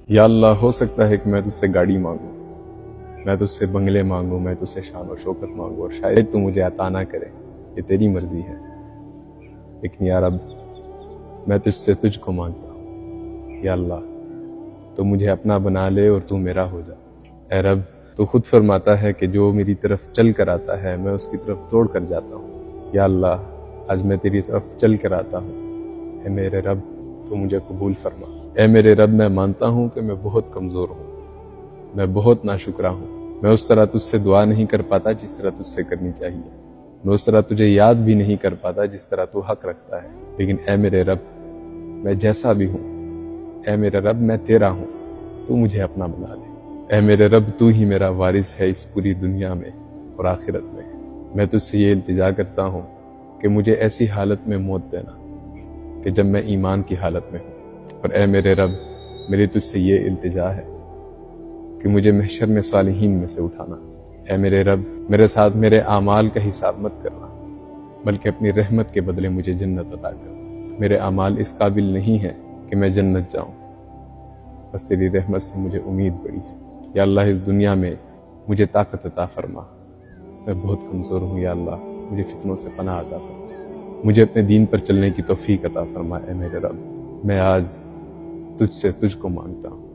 یا اللہ، ہو سکتا ہے کہ میں تجھ سے گاڑی مانگوں، میں تجھ سے بنگلے مانگوں، میں تجھ سے شان و شوکت مانگوں، اور شاید تو مجھے عطا نہ کرے، یہ تیری مرضی ہے۔ لیکن یا رب، میں تجھ سے تجھ کو مانگتا ہوں۔ یا اللہ، تو مجھے اپنا بنا لے اور تو میرا ہو جا۔ اے رب، تو خود فرماتا ہے کہ جو میری طرف چل کر آتا ہے میں اس کی طرف دوڑ کر جاتا ہوں۔ یا اللہ، آج میں تیری طرف چل کر آتا ہوں۔ اے میرے رب، تو مجھے قبول فرما۔ اے میرے رب، میں مانتا ہوں کہ میں بہت کمزور ہوں، میں بہت ناشکرا ہوں، میں اس طرح تجھ سے دعا نہیں کر پاتا جس طرح تجھ سے کرنی چاہیے، میں اس طرح تجھے یاد بھی نہیں کر پاتا جس طرح تو حق رکھتا ہے۔ لیکن اے میرے رب، میں جیسا بھی ہوں، اے میرے رب، میں تیرا ہوں، تو مجھے اپنا بنا لے۔ اے میرے رب، تو ہی میرا وارث ہے اس پوری دنیا میں اور آخرت میں۔ میں تجھ سے یہ التجا کرتا ہوں کہ مجھے ایسی حالت میں موت دینا کہ جب میں ایمان کی حالت میں ہوں، اور اے میرے رب، میری تجھ سے یہ التجا ہے کہ مجھے محشر میں صالحین میں سے اٹھانا۔ اے میرے رب، میرے ساتھ میرے اعمال کا حساب مت کرنا، بلکہ اپنی رحمت کے بدلے مجھے جنت عطا کر۔ میرے اعمال اس قابل نہیں ہیں کہ میں جنت جاؤں، بس تیری رحمت سے مجھے امید بڑی ہے۔ یا اللہ، اس دنیا میں مجھے طاقت عطا فرما، میں بہت کمزور ہوں۔ یا اللہ، مجھے فتنوں سے پناہ عطا فرما، مجھے اپنے دین پر چلنے کی توفیق عطا فرما۔ اے میرے رب، میں آج تجھ سے تجھ کو مانگتا ہوں۔